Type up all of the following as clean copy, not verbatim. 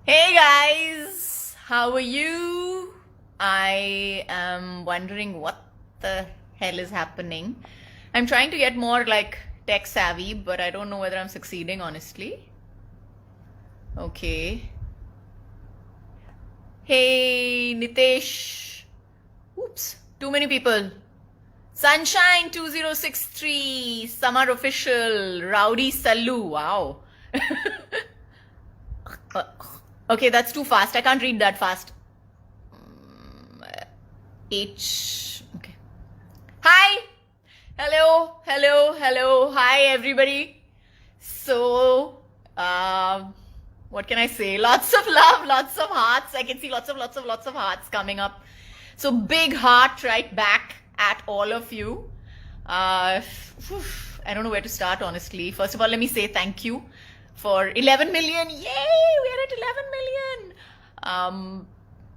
Hey guys, how are you? I am wondering what the hell is happening. I'm trying to get more like tech savvy, but I don't know whether I'm succeeding honestly. Okay. Hey Nitesh. Oops, too many people. Sunshine 2063, Summer Official, Rowdy Sallu. Wow. Uh, okay, that's too fast. I can't read that fast. H. Okay. Hi. Hello. Hello. Hello. Hi, everybody. So, what can I say? Lots of love, lots of hearts. I can see lots of hearts coming up. So, big heart right back at all of you. I don't know where to start, honestly. First of all, let me say thank you for 11 million. Yay! We're at 11 million.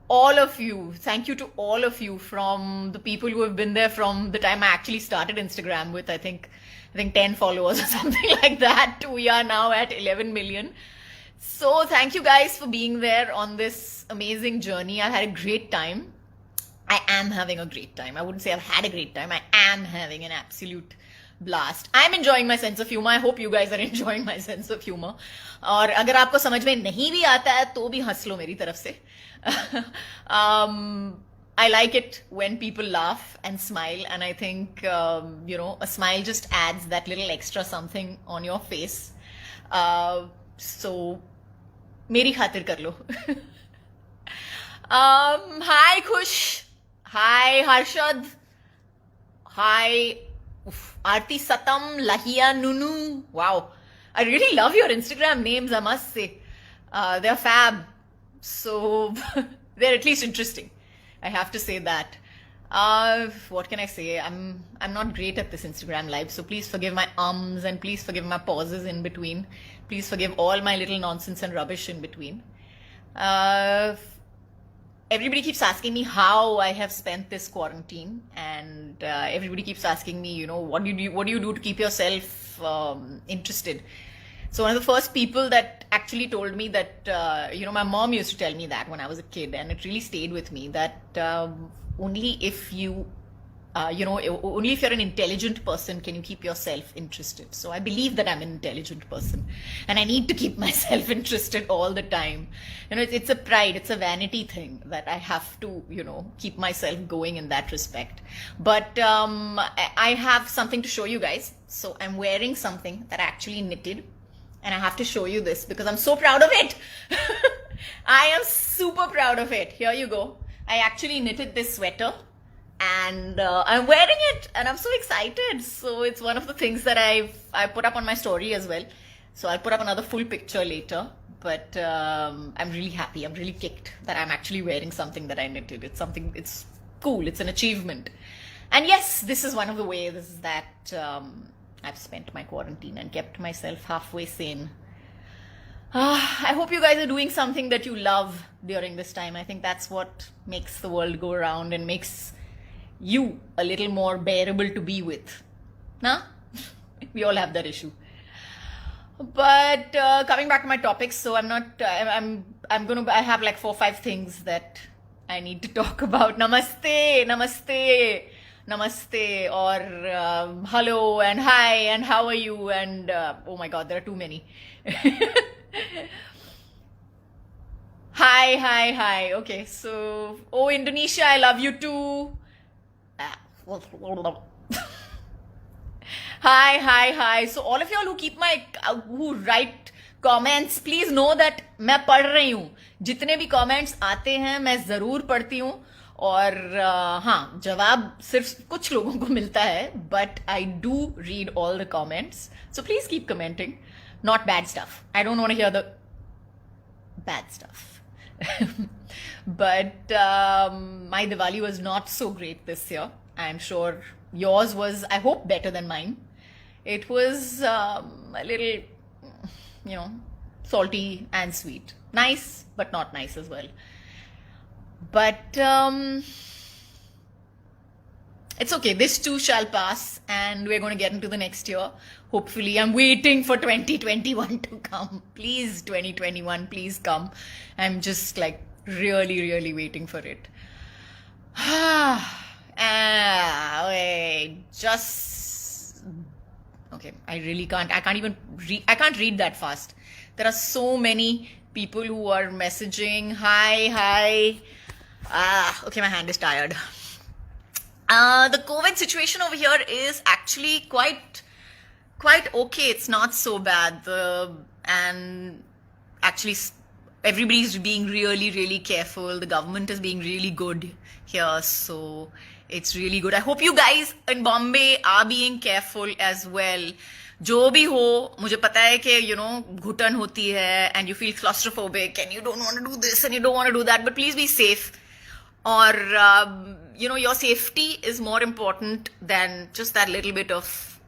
All of you, thank you to all of you, from the people who have been there from the time I actually started Instagram with I think 10 followers or something like that. We are now at 11 million. So thank you guys for being there on this amazing journey. I've had a great time. I am having a great time. I wouldn't say I've had a great time. I am having an absolute blast. I'm enjoying my sense of humor. I hope you guys are enjoying my sense of humor. और अगर आपको समझ में नहीं भी आता है तो भी हंस लो मेरी तरफ से. I like it when people laugh and smile, and I think a smile just adds that little extra something on your face. So मेरी खातिर कर लो. Hi Khush. Hi Harshad. Hi Aarti Satam, Lahia Nunu. Wow. I really love your Instagram names, I must say. They're fab. So they're at least interesting. I have to say that. What can I say? I'm not great at this Instagram live, so please forgive my ums and please forgive my pauses in between. Please forgive all my little nonsense and rubbish in between. Everybody keeps asking me how I have spent this quarantine, and everybody keeps asking me, what do you do to keep yourself interested? So one of the first people that actually told me that, my mom used to tell me that when I was a kid, and it really stayed with me, that only if you only if you're an intelligent person can you keep yourself interested. So I believe that I'm an intelligent person, and I need to keep myself interested all the time. It's a pride, it's a vanity thing that I have to, keep myself going in that respect. But I have something to show you guys. So I'm wearing something that I actually knitted, and I have to show you this because I'm so proud of it. I am super proud of it. Here you go. I actually knitted this sweater, and I'm wearing it, and I'm so excited. So it's one of the things that I put up on my story as well. So I'll put up another full picture later. But I'm really happy. I'm really kicked that I'm actually wearing something that I knitted. It's cool. It's an achievement. And yes, this is one of the ways that I've spent my quarantine and kept myself halfway sane. I hope you guys are doing something that you love during this time. I think that's what makes the world go around and makes you a little more bearable to be with. Nah? We all have that issue. But coming back to my topics, so I have like 4 or 5 things that I need to talk about. Namaste, namaste, namaste, or hello and hi and how are you, and oh my god, there are too many. Hi, hi, hi. Okay, so, oh, Indonesia, I love you too. Hi, hi, hi. So all of y'all who write comments, please know that मैं पढ़ रही हूँ. जितने भी comments आते हैं मैं जरूर पढ़ती हूँ. और हाँ, जवाब सिर्फ कुछ लोगों को मिलता है, but I do read all the comments. So please keep commenting. Not bad stuff. I don't want to hear the bad stuff. But my Diwali was not so great this year. I'm sure yours was, I hope, better than mine. It was a little, salty and sweet. Nice, but not nice as well. But it's okay. This too shall pass, and we're going to get into the next year. Hopefully, I'm waiting for 2021 to come. Please, 2021, please come. I'm just like really, really waiting for it. Wait, just okay. I really can't. I can't even read. I can't read that fast. There are so many people who are messaging. Hi, hi. Okay, my hand is tired. The COVID situation over here is actually quite okay. It's not so bad. And actually, everybody's being really, really careful. The government is being really good here, so it's really good. I hope you guys in Bombay are being careful as well. जो भी हो, मुझे पता है कि घुटन होती है and you feel claustrophobic and you don't want to do this and you don't want to do that, but please be safe. Or your safety is more important than just that little bit of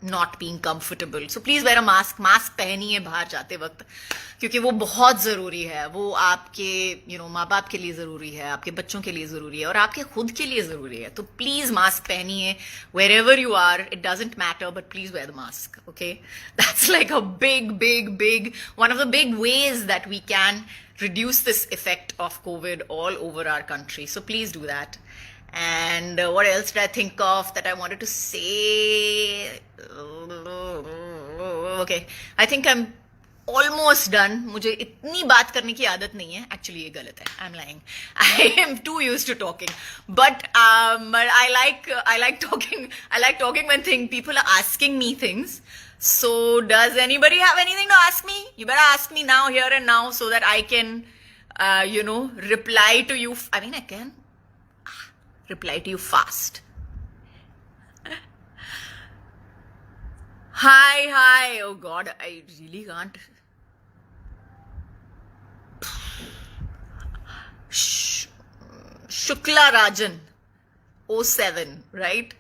not being comfortable. So please wear a mask. Mask पहनिए बाहर जाते वक्त, क्योंकि वो बहुत ज़रूरी है. वो आपके माँ बाप के लिए ज़रूरी है, आपके बच्चों के लिए ज़रूरी है और आपके खुद के लिए ज़रूरी है. तो प्लीज़ मास्क पहनिए wherever you are. It doesn't matter, but please wear the mask. Okay, that's like a big one of the big ways that we can reduce this effect of COVID all over our country. So please do that. And what else did I think of that I wanted to say? Okay, I think I'm almost done. मुझे इतनी बात करने की आदत नहीं है. Actually, ये गलत है. I'm lying. I am too used to talking. But I like talking. I like talking when people are asking me things. So does anybody have anything to ask me? You better ask me now, here and now, so that I can, reply to you. I mean, I can reply to you fast. Hi. Oh God, I really can't. Shukla Rajan, 07, right?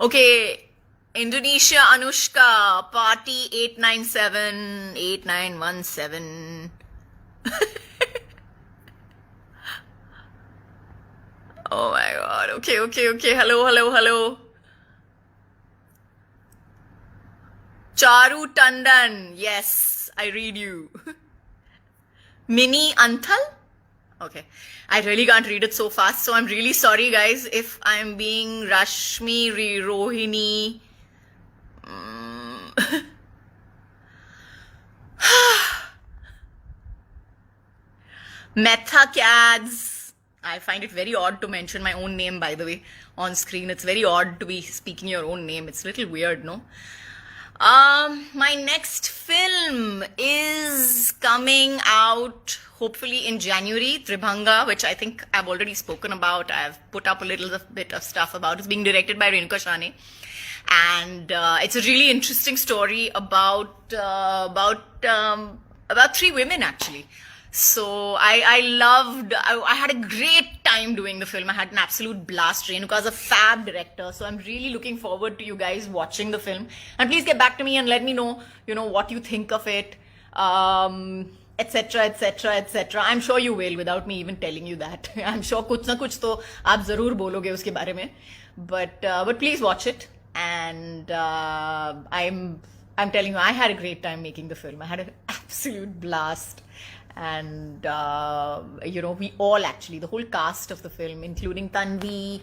Okay, Indonesia Anushka, party 897-8917. Oh my God. Okay. Hello. Charu Tandon. Yes, I read you. Mini Anthal? Okay. I really can't read it so fast, so I'm really sorry, guys, if I'm being Rashmi Rohini. Metha Cads. I find it very odd to mention my own name, by the way, on screen. It's very odd to be speaking your own name. It's a little weird, no? My next film is coming out hopefully in January, Tribhanga, which I think I've already spoken about. I've put up a little bit of stuff about. It's being directed by Renuka Shane. And it's a really interesting story about 3 women, actually. So I had a great time doing the film. I had an absolute blast. Renuka is a fab director. So I'm really looking forward to you guys watching the film. And please get back to me and let me know, what you think of it, etc. I'm sure you will without me even telling you that. I'm sure kuch na kuch to aap zarur bologe uske bare mein. But please watch it. And I'm telling you, I had a great time making the film. I had an absolute blast. And we all, actually, the whole cast of the film, including Tanvi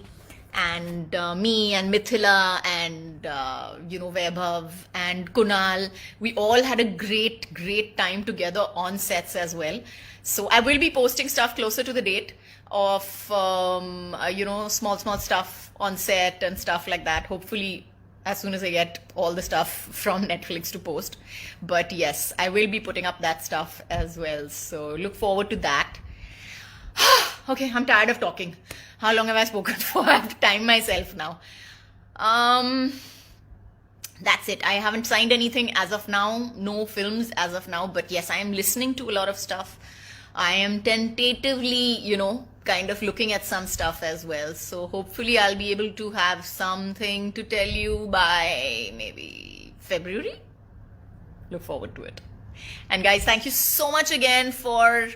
and me and Mithila and Vaibhav and Kunal, we all had a great time together on sets as well. So I will be posting stuff closer to the date of small stuff on set and stuff like that, hopefully as soon as I get all the stuff from Netflix to post. But yes, I will be putting up that stuff as well. So look forward to that. Okay, I'm tired of talking. How long have I spoken for? I have to time myself now. That's it. I haven't signed anything as of now. No films as of now. But yes, I am listening to a lot of stuff. I am tentatively, kind of looking at some stuff as well. So hopefully I'll be able to have something to tell you by maybe February. Look forward to it. And guys, thank you so much again for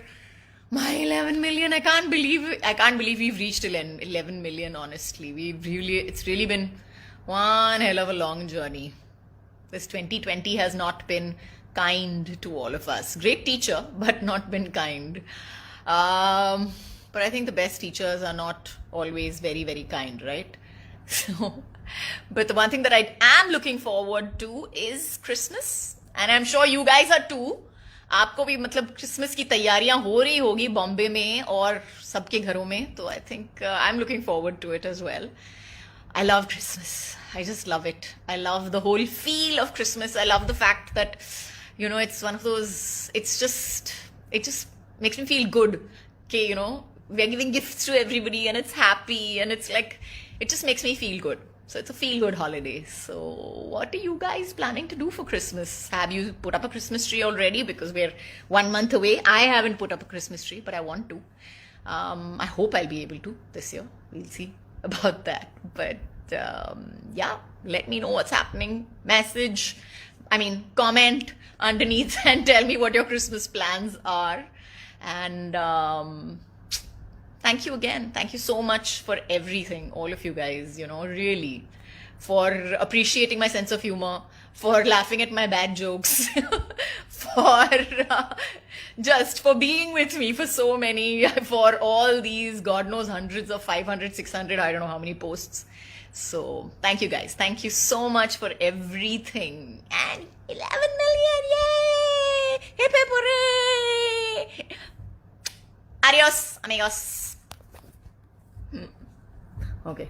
My 11 million. I can't believe we've reached 11 million, honestly. It's really been one hell of a long journey. This 2020 has not been kind to all of us. Great teacher, but not been kind. Um, but I think the best teachers are not always very, very kind, right? So, but the one thing that I am looking forward to is Christmas. And I'm sure you guys are too. आपको भी मतलब Christmas की तैयारियां हो रही होगी बॉम्बे में और सबके घरों में, तो I think I am looking forward to it as well. I love Christmas. I just love it. I love the whole feel of Christmas. I love the fact that, it's one of those, it just makes me feel good. Okay, we're giving gifts to everybody and it's happy and it's like, it just makes me feel good. So it's a feel good holiday. So what are you guys planning to do for Christmas? Have you put up a Christmas tree already? Because we're 1 month away. I haven't put up a Christmas tree, but I want to. I hope I'll be able to this year. We'll see about that. But yeah, let me know what's happening. Comment underneath and tell me what your Christmas plans are. And thank you again. Thank you so much for everything, all of you guys, really. For appreciating my sense of humor, for laughing at my bad jokes, for being with me for so many, for all these, God knows, hundreds of 500, 600, I don't know how many posts. So thank you guys. Thank you so much for everything. And 11 million, yay! Hip hip hooray! Adios, amigos. Okay.